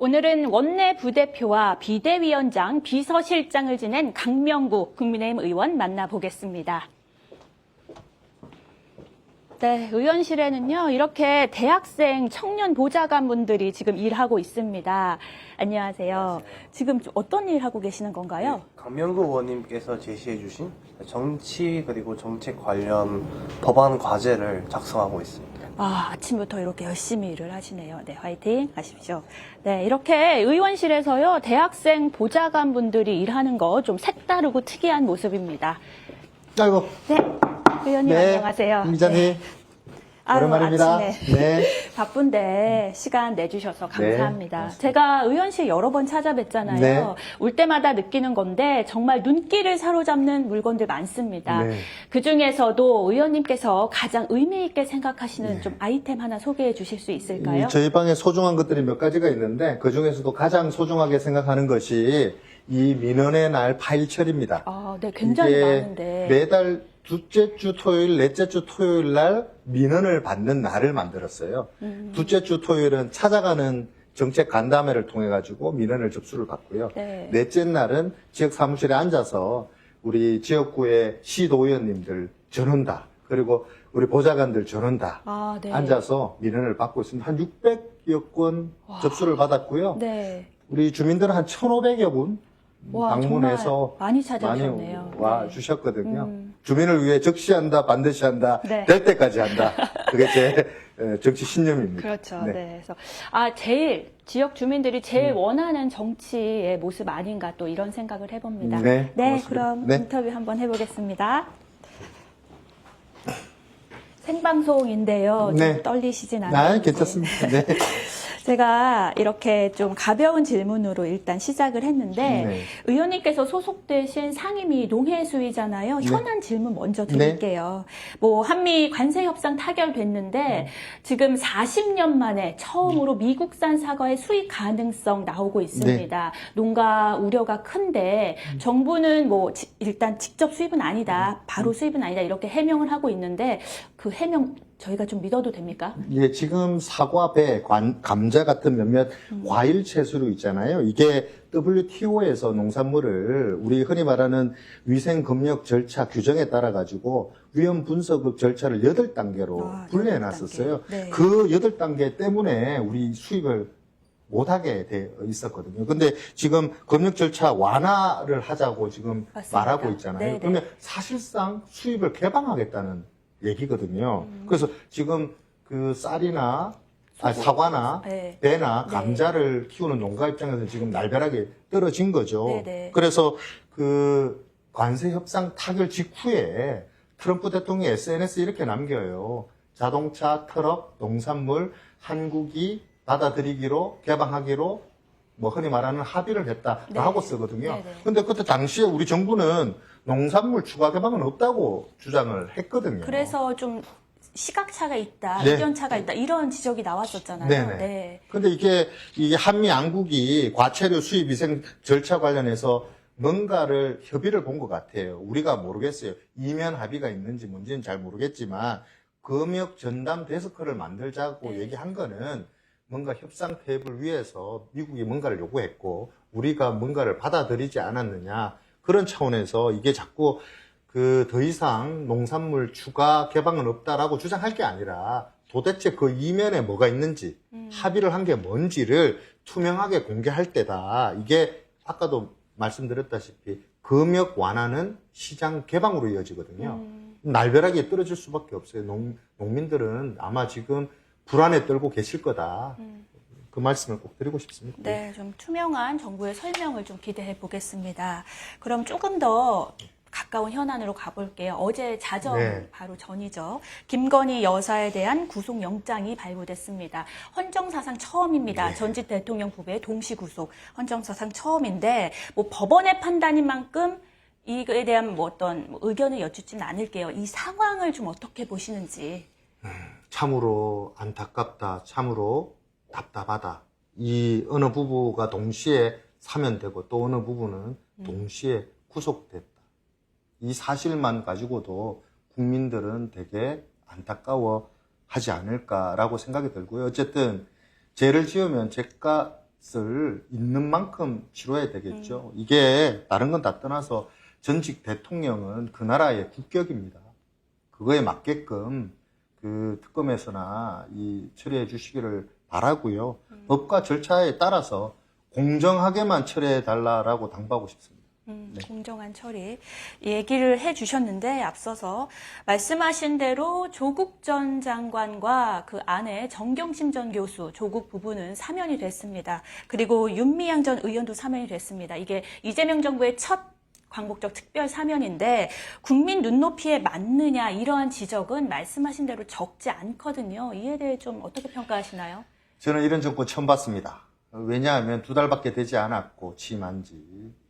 오늘은 원내 부대표와 비대위원장, 비서실장을 지낸 강명구 국민의힘 의원 만나보겠습니다. 네, 의원실에는요, 이렇게 대학생 청년 보좌관분들이 지금 일하고 있습니다. 안녕하세요. 지금 어떤 일 하고 계시는 건가요? 네, 강명구 의원님께서 제시해 주신 정치 그리고 정책 관련 법안 과제를 작성하고 있습니다. 아침부터 이렇게 열심히 일을 하시네요. 네, 화이팅 하십시오. 네, 이렇게 의원실에서요, 대학생 보좌관분들이 일하는 거 좀 색다르고 특이한 모습입니다. 아이고. 네, 의원님 네, 안녕하세요. 김 기자님. 네. 오랜만입니다. 아침에 네. 바쁜데 시간 내주셔서 감사합니다. 네, 제가 의원실 여러 번 찾아뵀잖아요. 네. 올 때마다 느끼는 건데 정말 눈길을 사로잡는 물건들 많습니다. 네. 그중에서도 의원님께서 가장 의미 있게 생각하시는 좀 아이템 하나 소개해 주실 수 있을까요? 저희 방에 소중한 것들이 몇 가지가 있는데 그 중에서도 가장 소중하게 생각하는 것이 이 민원의 날 파일철입니다. 네, 굉장히 이게 많은데. 매달 둘째 주 토요일, 넷째 주 토요일 날 민원을 받는 날을 만들었어요. 둘째 주 토요일은 찾아가는 정책 간담회를 통해 가지고 민원을 접수를 받고요. 네. 넷째 날은 지역 사무실에 앉아서 우리 지역구의 시도의원님들 전원다, 그리고 우리 보좌관들 전원다 네. 앉아서 민원을 받고 있습니다. 한 600여 건 접수를 받았고요. 네. 우리 주민들은 한 1,500여 분 와, 방문해서 정말 많이 찾아주셨네요. 와 네. 주셨거든요. 주민을 위해 적시한다, 반드시 한다, 네. 될 때까지 한다. 그게 제 정치 신념입니다. 그렇죠. 네. 네. 그래서 제일 지역 주민들이 제일 원하는 정치의 모습 아닌가 또 이런 생각을 해봅니다. 네, 네, 고맙습니다. 그럼 네. 인터뷰 한번 해보겠습니다. 생방송인데요. 좀 네. 떨리시진 않아요? 아, 괜찮습니다. 네. 제가 이렇게 좀 가벼운 질문으로 일단 시작을 했는데 네. 의원님께서 소속되신 상임위 농해수위잖아요. 현안 질문 먼저 드릴게요. 뭐 한미 관세 협상 타결됐는데 지금 40년 만에 처음으로 미국산 사과의 수입 가능성 나오고 있습니다. 농가 우려가 큰데 정부는 뭐 일단 직접 수입은 아니다, 바로 수입은 아니다 이렇게 해명을 하고 있는데 그 해명 저희가 좀 믿어도 됩니까? 예, 지금 사과, 배, 감자 같은 몇몇 과일 채소류 있잖아요. 이게 WTO에서 농산물을 우리 흔히 말하는 위생 검역 절차 규정에 따라 가지고 위험 분석 절차를 8단계로 분류해 놨었어요. 네. 그 8단계 때문에 우리 수입을 못하게 돼 있었거든요. 근데 지금 검역 절차 완화를 하자고 지금 맞습니다. 말하고 있잖아요. 네네. 그러면 사실상 수입을 개방하겠다는 얘기거든요. 그래서 지금 그 쌀이나 사과나 네. 배나 네. 감자를 키우는 농가 입장에서는 지금 날벼락이 떨어진 거죠. 네네. 그래서 그 관세 협상 타결 직후에 트럼프 대통령이 SNS에 이렇게 남겨요. 자동차, 트럭, 농산물 한국이 받아들이기로 개방하기로 뭐 흔히 말하는 합의를 했다라고 쓰거든요. 네네. 근데 그때 당시에 우리 정부는 농산물 추가 개방은 없다고 주장을 했거든요. 그래서 좀 시각차가 있다, 네. 의견차가 있다 이런 지적이 나왔었잖아요. 네네. 네. 근데 이게 한미 양국이 과체류 수입 위생 절차 관련해서 뭔가를 협의를 본 것 같아요. 우리가 모르겠어요. 이면 합의가 있는지 뭔지는 잘 모르겠지만 검역 전담 데스크를 만들자고 네. 얘기한 거는 뭔가 협상 테이블 위에서 미국이 뭔가를 요구했고 우리가 뭔가를 받아들이지 않았느냐 그런 차원에서 이게 자꾸 더 이상 농산물 추가 개방은 없다라고 주장할 게 아니라 도대체 그 이면에 뭐가 있는지 합의를 한 게 뭔지를 투명하게 공개할 때다. 이게 아까도 말씀드렸다시피 검역 완화는 시장 개방으로 이어지거든요. 날벼락이 떨어질 수밖에 없어요. 농민들은 아마 지금 불안에 떨고 계실 거다. 그 말씀을 꼭 드리고 싶습니다. 네, 좀 투명한 정부의 설명을 좀 기대해 보겠습니다. 그럼 조금 더 가까운 현안으로 가볼게요. 어제 자정 네. 바로 전이죠. 김건희 여사에 대한 구속영장이 발부됐습니다. 헌정사상 처음입니다. 전직 대통령 부부의 동시 구속. 헌정사상 처음인데 뭐 법원의 판단인 만큼 이거에 대한 뭐 어떤 의견을 여쭙지는 않을게요. 이 상황을 좀 어떻게 보시는지. 참으로 안타깝다. 참으로 답답하다. 이 어느 부부가 동시에 사면되고 또 어느 부부는 동시에 구속됐다. 이 사실만 가지고도 국민들은 되게 안타까워하지 않을까라고 생각이 들고요. 어쨌든 죄를 지으면 것을 있는 만큼 치러야 되겠죠. 이게 다른 건 다 떠나서 전직 대통령은 그 나라의 국격입니다. 그거에 맞게끔 그 특검에서나 이 처리해 주시기를 바라고요. 법과 절차에 따라서 공정하게만 처리해 달라라고 당부하고 싶습니다. 네. 공정한 처리 얘기를 해주셨는데 앞서서 말씀하신 대로 조국 전 장관과 그 아내 정경심 전 교수 조국 부부는 사면이 됐습니다. 그리고 윤미향 전 의원도 사면이 됐습니다. 이게 이재명 정부의 첫 광복적 특별 사면인데 국민 눈높이에 맞느냐 이러한 지적은 말씀하신 대로 적지 않거든요. 이에 대해 좀 어떻게 평가하시나요? 저는 이런 정권 처음 봤습니다. 왜냐하면 2달밖에 되지 않았고 취임한 지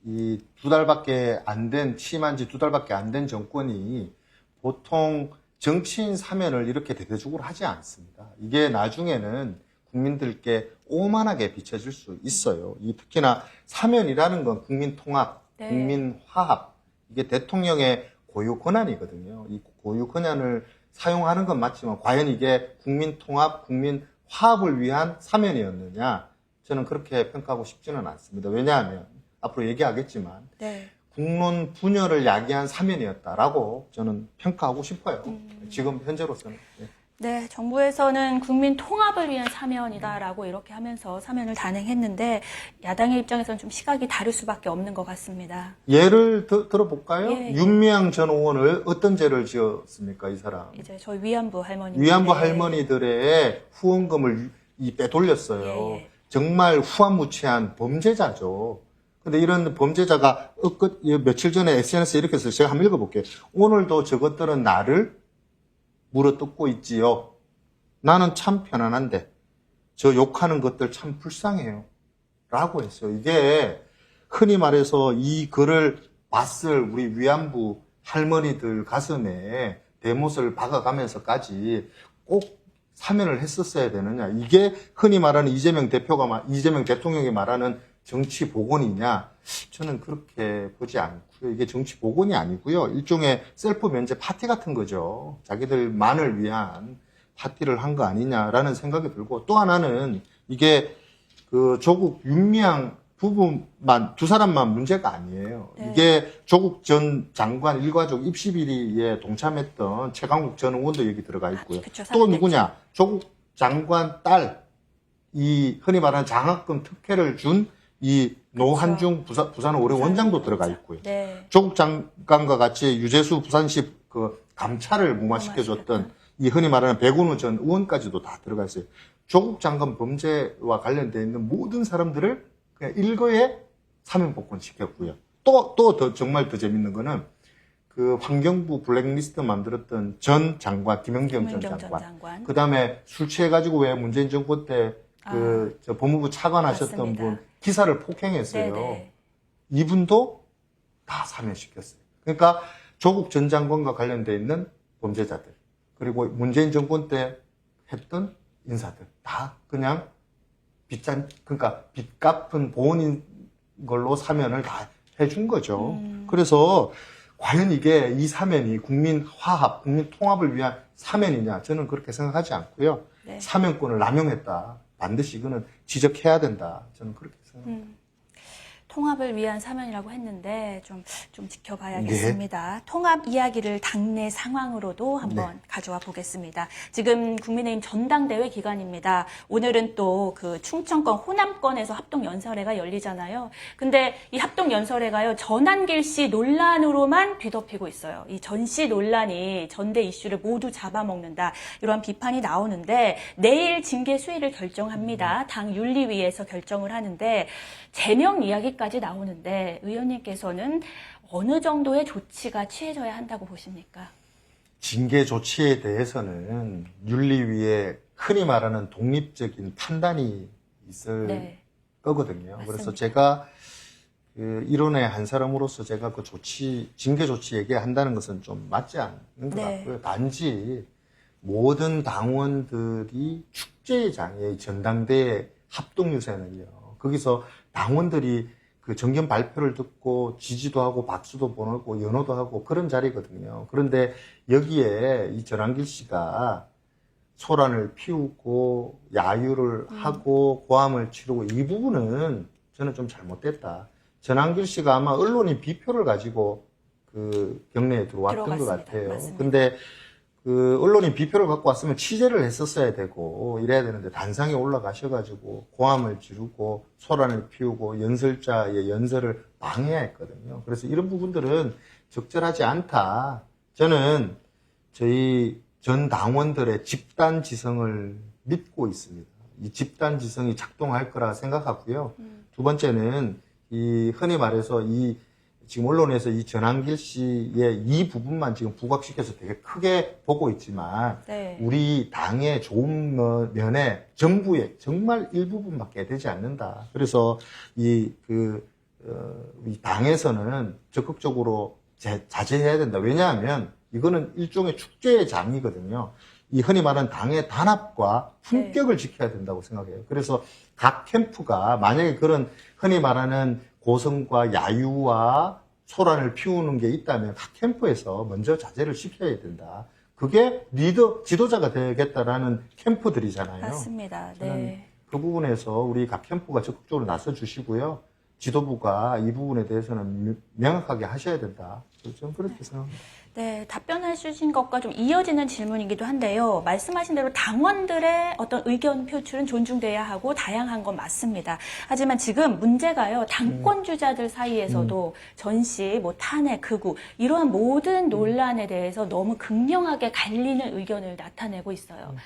이 2달밖에 안 된 취임한 지 2달밖에 안 된 정권이 보통 정치인 사면을 이렇게 대대적으로 하지 않습니다. 이게 나중에는 국민들께 오만하게 비춰질 수 있어요. 이 특히나 사면이라는 건 국민 통합, 네. 국민 화합, 이게 대통령의 고유 권한이거든요. 이 고유 권한을 사용하는 건 맞지만 과연 이게 국민 통합, 국민 화합을 위한 사면이었느냐? 저는 그렇게 평가하고 싶지는 않습니다. 왜냐하면 앞으로 얘기하겠지만 네. 국론 분열을 야기한 사면이었다라고 저는 평가하고 싶어요. 지금 현재로서는. 네. 네, 정부에서는 국민 통합을 위한 사면이다라고 이렇게 하면서 사면을 단행했는데 야당의 입장에서는 좀 시각이 다를 수밖에 없는 것 같습니다. 예를 들어볼까요? 예. 윤미향 전 의원을 어떤 죄를 지었습니까, 이 사람? 이제 저희 위안부 할머니 위안부 할머니들의 후원금을 빼돌렸어요. 예, 예. 정말 후한무치한 범죄자죠. 근데 이런 범죄자가 며칠 전에 SNS에 이렇게 해서 제가 한번 읽어볼게요. 오늘도 저것들은 나를 물어뜯고 있지요. 나는 참 편안한데 저 욕하는 것들 참 불쌍해요. 라고 했어요. 이게 흔히 말해서 이 글을 봤을 우리 위안부 할머니들 가슴에 대못을 박아가면서까지 꼭 사면을 했었어야 되느냐. 이게 흔히 말하는 이재명 대통령이 말하는 정치 복원이냐? 저는 그렇게 보지 않고요. 이게 정치 복원이 아니고요. 일종의 셀프 면제 파티 같은 거죠. 자기들만을 위한 파티를 한 거 아니냐라는 생각이 들고, 또 하나는 이게 그 조국 윤미향 부부만, 두 사람만 문제가 아니에요. 네. 이게 조국 전 장관 일가족 입시 비리에 동참했던 최강욱 전 의원도 여기 들어가 있고요. 그쵸, 또 누구냐? 조국 장관 딸, 이 흔히 말하는 장학금 특혜를 준 이 노한중 부산 올해 원장도 들어가 있고요. 네. 조국 장관과 같이 유재수 부산시 그 감찰을 무마시켜줬던 이 흔히 말하는 백운우 전 의원까지도 다 들어가 있어요. 조국 장관 범죄와 관련되어 있는 모든 사람들을 그냥 일거에 사면복권 시켰고요. 또 정말 더 재밌는 거는 그 환경부 블랙리스트 만들었던 전 장관, 김연경 전 장관. 그 다음에 술 취해가지고 왜 문재인 정권 때 저 법무부 차관하셨던 맞습니다. 분 기사를 폭행했어요. 네네. 이분도 다 사면시켰어요. 그러니까 조국 전 장관과 관련되어 있는 범죄자들, 그리고 문재인 정권 때 했던 인사들 다 그냥 그러니까 빚 갚은 보온인 걸로 사면을 다 해준 거죠. 그래서 과연 이게 이 사면이 국민 화합, 국민 통합을 위한 사면이냐? 저는 그렇게 생각하지 않고요. 네. 사면권을 남용했다. 반드시 이거는 지적해야 된다. 저는 그렇게 생각합니다. 통합을 위한 사면이라고 했는데 좀 지켜봐야겠습니다. 네. 통합 이야기를 당내 상황으로도 한번 가져와 보겠습니다. 지금 국민의힘 전당대회 기간입니다. 오늘은 또 그 충청권, 호남권에서 합동연설회가 열리잖아요. 근데 이 합동연설회가요, 전한길 씨 논란으로만 뒤덮이고 있어요. 이 전 씨 논란이 전대 이슈를 모두 잡아먹는다. 이런 비판이 나오는데 내일 징계 수위를 결정합니다. 당 윤리위에서 결정을 하는데 제명 이야기까지 나오는데 의원님께서는 어느 정도의 조치가 취해져야 한다고 보십니까? 징계 조치에 대해서는 윤리위에 흔히 말하는 독립적인 판단이 있을 거거든요. 맞습니다. 그래서 제가 그 일원의 한 사람으로서 제가 그 징계 조치 얘기한다는 것은 좀 맞지 않는 것 같고요. 단지 모든 당원들이 축제장에 전당대회 합동유세는요. 거기서 당원들이 그 정견 발표를 듣고 지지도 하고 박수도 보내고 연호도 하고 그런 자리거든요. 그런데 여기에 이 전한길 씨가 소란을 피우고 야유를 하고 고함을 지르고 이 부분은 저는 좀 잘못됐다. 전한길 씨가 아마 언론인 비표를 가지고 그 경내에 들어왔던 것 들어갔습니다. 같아요. 맞습니다. 근데 그 언론인 비표를 갖고 왔으면 취재를 했었어야 되고 이래야 되는데 단상에 올라가셔가지고 고함을 지르고 소란을 피우고 연설자의 연설을 방해했거든요. 그래서 이런 부분들은 적절하지 않다. 저는 저희 전 당원들의 집단 지성을 믿고 있습니다. 이 집단 지성이 작동할 거라 생각하고요. 두 번째는 이 흔히 말해서 이 지금 언론에서 이 전한길 씨의 이 부분만 지금 부각시켜서 되게 크게 보고 있지만 네. 우리 당의 좋은 면에 정부의 정말 일부분밖에 되지 않는다. 그래서 우리 당에서는 적극적으로 자제해야 된다. 왜냐하면 이거는 일종의 축제의 장이거든요. 이 흔히 말하는 당의 단합과 품격을 지켜야 된다고 생각해요. 그래서 각 캠프가 만약에 그런 흔히 말하는 고성과 야유와 소란을 피우는 게 있다면 각 캠프에서 먼저 자제를 시켜야 된다. 그게 지도자가 되겠다라는 캠프들이잖아요. 맞습니다. 저는 네. 그 부분에서 우리 각 캠프가 적극적으로 나서 주시고요. 지도부가 이 부분에 대해서는 명확하게 하셔야 된다. 저는 그렇게 생각합니다. 네, 답변해 주신 것과 좀 이어지는 질문이기도 한데요. 말씀하신 대로 당원들의 어떤 의견 표출은 존중돼야 하고 다양한 건 맞습니다. 하지만 지금 문제가요, 당권 주자들 사이에서도 전시, 뭐 탄핵, 극우 이러한 모든 논란에 대해서 너무 극명하게 갈리는 의견을 나타내고 있어요.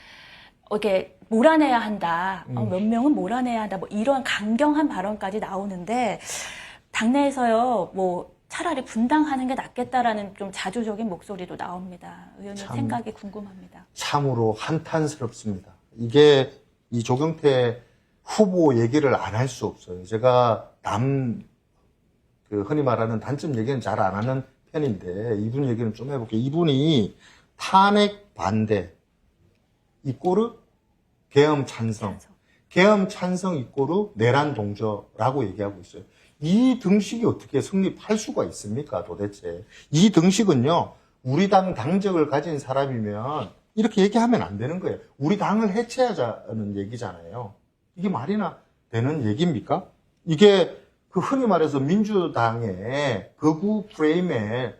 이렇게 몰아내야 한다. 몇 명은 몰아내야 한다. 뭐 이런 강경한 발언까지 나오는데 당내에서요, 뭐 차라리 분당하는 게 낫겠다라는 좀 자조적인 목소리도 나옵니다. 의원님 생각이 궁금합니다. 참으로 한탄스럽습니다. 이게 이 조경태 후보 얘기를 안 할 수 없어요. 제가 흔히 말하는 단점 얘기는 잘 안 하는 편인데 이분 얘기는 좀 해볼게요. 이분이 탄핵 반대 이꼬르 계엄 찬성, 계엄 찬성 이꼬르 내란 동조라고 얘기하고 있어요. 이 등식이 어떻게 성립할 수가 있습니까, 도대체? 이 등식은요, 우리 당 당적을 가진 사람이면 이렇게 얘기하면 안 되는 거예요. 우리 당을 해체하자는 얘기잖아요. 이게 말이나 되는 얘기입니까? 이게 그 흔히 말해서 민주당의 극우 프레임의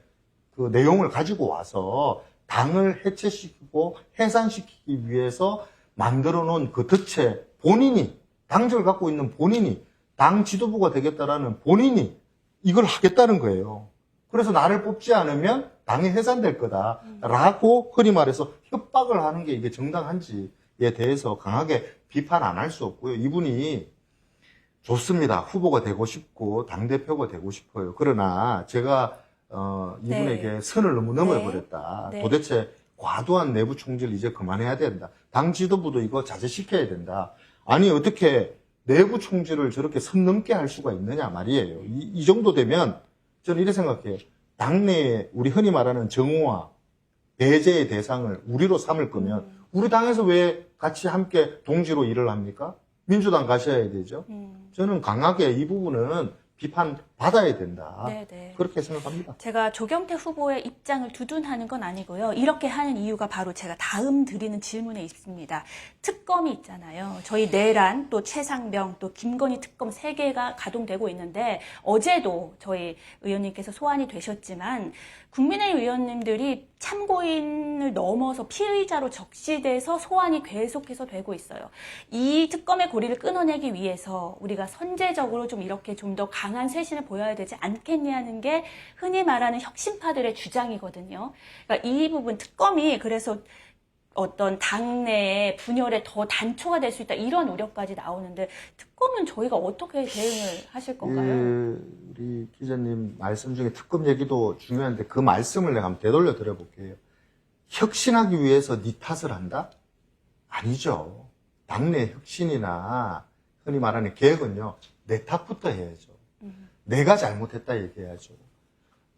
그 내용을 가지고 와서 당을 해체시키고 해산시키기 위해서 만들어 놓은 그 덫에 본인이, 당적을 갖고 있는 본인이 당 지도부가 되겠다라는 본인이 이걸 하겠다는 거예요. 그래서 나를 뽑지 않으면 당이 해산될 거다라고 흔히 말해서 협박을 하는 게 이게 정당한지에 대해서 강하게 비판 안 할 수 없고요. 이분이 좋습니다. 후보가 되고 싶고 당대표가 되고 싶어요. 그러나 제가 이분에게 선을 너무 넘어버렸다. 네. 도대체 과도한 내부 총질을 이제 그만해야 된다. 당 지도부도 이거 자제시켜야 된다. 아니 어떻게 내부 총질을 저렇게 선 넘게 할 수가 있느냐 말이에요. 이 정도 되면 저는 이렇게 생각해요. 당내에 우리 흔히 말하는 정오와 배제의 대상을 우리로 삼을 거면 우리 당에서 왜 같이 함께 동지로 일을 합니까? 민주당 가셔야 되죠. 저는 강하게 이 부분은 비판 받아야 된다. 네네. 그렇게 생각합니다. 제가 조경태 후보의 입장을 두둔하는 건 아니고요. 이렇게 하는 이유가 바로 제가 다음 드리는 질문에 있습니다. 특검이 있잖아요. 저희 내란, 또 최상병, 또 김건희 특검 3개가 가동되고 있는데 어제도 저희 의원님께서 소환이 되셨지만 국민의힘 의원님들이 참고인을 넘어서 피의자로 적시돼서 소환이 계속해서 되고 있어요. 이 특검의 고리를 끊어내기 위해서 우리가 선제적으로 좀 이렇게 좀 더 강한 쇄신을 보여야 되지 않겠냐는 게 흔히 말하는 혁신파들의 주장이거든요. 그러니까 이 부분 특검이 그래서 어떤 당내의 분열에 더 단초가 될 수 있다 이런 우려까지 나오는데 특검은 저희가 어떻게 대응을 하실 건가요? 우리 기자님 말씀 중에 특검 얘기도 중요한데 그 말씀을 내가 한번 되돌려 드려볼게요. 혁신하기 위해서 네 탓을 한다? 아니죠. 당내 혁신이나 흔히 말하는 개혁은요. 내 탓부터 해야죠. 내가 잘못했다 얘기해야죠.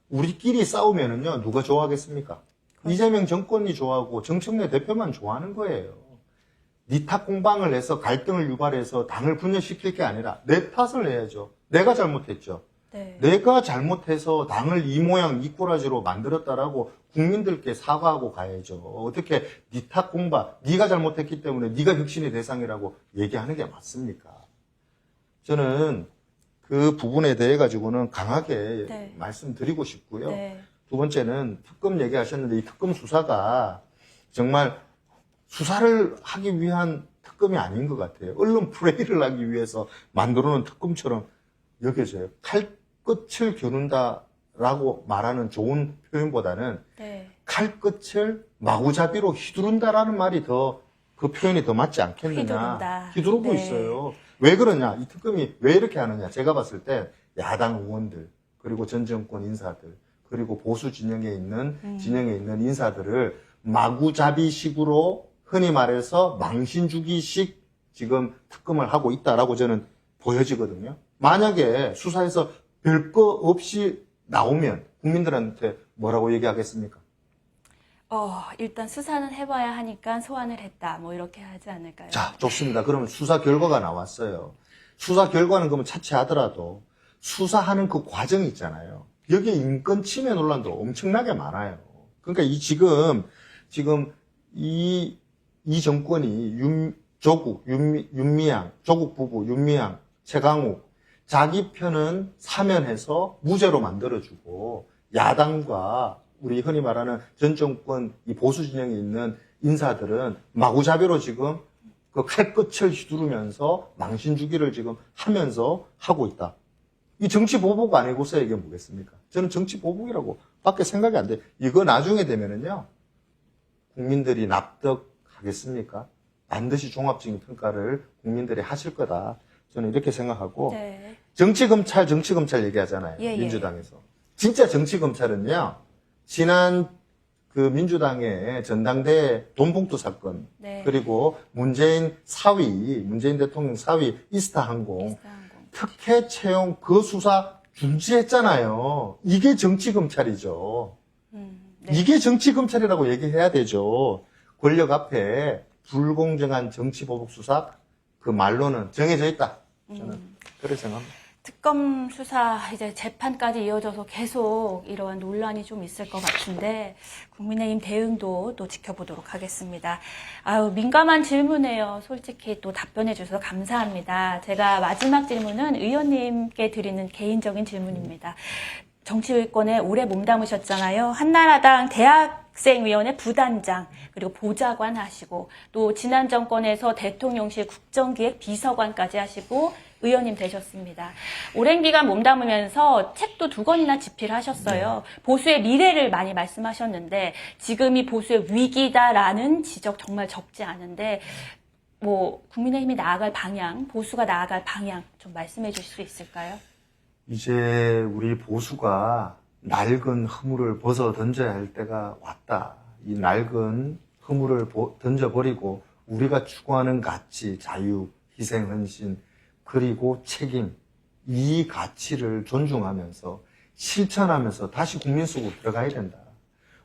우리끼리 싸우면은요. 누가 좋아하겠습니까? 이재명 정권이 좋아하고 정청래 대표만 좋아하는 거예요. 네 탓 공방을 해서 갈등을 유발해서 당을 분열시킬 게 아니라 내 탓을 해야죠. 내가 잘못했죠. 네. 내가 잘못해서 당을 이 모양 이 꼬라지로 만들었다라고 국민들께 사과하고 가야죠. 어떻게 네 탓 공바, 네가 잘못했기 때문에 네가 혁신의 대상이라고 얘기하는 게 맞습니까? 저는 그 부분에 대해 가지고는 강하게 네. 말씀드리고 싶고요. 네. 두 번째는 특검 얘기하셨는데 이 특검 수사가 정말 수사를 하기 위한 특검이 아닌 것 같아요. 언론 플레이를 하기 위해서 만들어 놓은 특검처럼 여겨져요. 칼끝을 겨눈다라고 말하는 좋은 표현보다는 네. 칼끝을 마구잡이로 휘두른다라는 말이 더 그 표현이 더 맞지 않겠느냐. 휘두른다. 휘두르고 네. 있어요. 왜 그러냐? 이 특검이 왜 이렇게 하느냐? 제가 봤을 때 야당 의원들 그리고 전 정권 인사들 그리고 보수 진영에 있는 인사들을 마구잡이식으로 흔히 말해서 망신주기식 지금 특검을 하고 있다라고 저는 보여지거든요. 만약에 수사에서 별거 없이 나오면 국민들한테 뭐라고 얘기하겠습니까? 일단 수사는 해봐야 하니까 소환을 했다. 뭐 이렇게 하지 않을까요? 자, 좋습니다. 그러면 수사 결과가 나왔어요. 수사 결과는 그러면 차치하더라도 수사하는 그 과정이 있잖아요. 여기에 인권 침해 논란도 엄청나게 많아요. 그러니까 지금 이 정권이 조국 부부, 윤미향, 최강욱, 자기 편은 사면해서 무죄로 만들어주고, 야당과 우리 흔히 말하는 전 정권 이 보수 진영에 있는 인사들은 마구잡이로 지금 그 칼끝을 휘두르면서 망신주기를 지금 하면서 하고 있다. 이 정치 보복 아니고서 이게 뭐겠습니까? 저는 정치 보복이라고 밖에 생각이 안 돼요. 이거 나중에 되면은요, 국민들이 납득하겠습니까? 반드시 종합적인 평가를 국민들이 하실 거다. 저는 이렇게 생각하고, 네. 정치검찰 얘기하잖아요. 예. 민주당에서. 진짜 정치검찰은요, 지난 그 민주당의 전당대회 돈봉투 사건, 네. 그리고 문재인 대통령 사위 이스타항공, 이스타항공. 특혜 채용 그 수사 중지했잖아요. 이게 정치검찰이죠. 네. 이게 정치검찰이라고 얘기해야 되죠. 권력 앞에 불공정한 정치보복 수사, 그 말로는 정해져 있다. 저는 그렇게 생각합니다. 특검 수사 이제 재판까지 이어져서 계속 이러한 논란이 좀 있을 것 같은데 국민의힘 대응도 또 지켜보도록 하겠습니다. 민감한 질문이에요. 솔직히 또 답변해 주셔서 감사합니다. 제가 마지막 질문은 의원님께 드리는 개인적인 질문입니다. 정치권에 오래 몸담으셨잖아요. 한나라당 대학생위원회 부단장 그리고 보좌관 하시고 또 지난 정권에서 대통령실 국정기획 비서관까지 하시고 의원님 되셨습니다. 오랜 기간 몸담으면서 책도 2권이나 집필하셨어요. 보수의 미래를 많이 말씀하셨는데 지금이 보수의 위기다라는 지적 정말 적지 않은데 국민의힘이 나아갈 방향, 보수가 나아갈 방향 좀 말씀해 주실 수 있을까요? 이제 우리 보수가 낡은 허물을 벗어 던져야 할 때가 왔다. 이 낡은 허물을 던져버리고 우리가 추구하는 가치, 자유, 희생, 헌신, 그리고 책임, 이 가치를 존중하면서 실천하면서 다시 국민 속으로 들어가야 된다.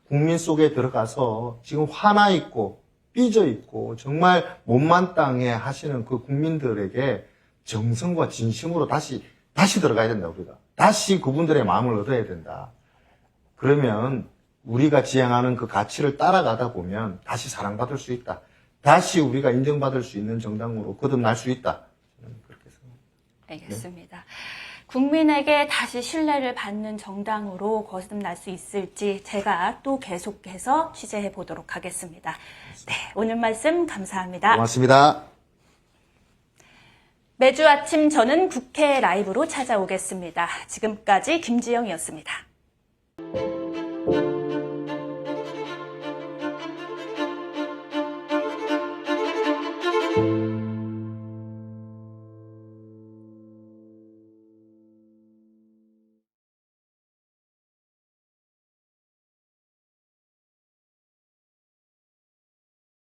국민 속에 들어가서 지금 화나 있고 삐져 있고 정말 못마땅해 하시는 그 국민들에게 정성과 진심으로 다시 들어가야 된다, 우리가. 다시 그분들의 마음을 얻어야 된다. 그러면 우리가 지향하는 그 가치를 따라가다 보면 다시 사랑받을 수 있다. 다시 우리가 인정받을 수 있는 정당으로 거듭날 수 있다. 저는 그렇게 생각합니다. 알겠습니다. 국민에게 다시 신뢰를 받는 정당으로 거듭날 수 있을지 제가 또 계속해서 취재해 보도록 하겠습니다. 네, 오늘 말씀 감사합니다. 고맙습니다. 매주 아침 저는 국회 라이브로 찾아오겠습니다. 지금까지 김지영이었습니다.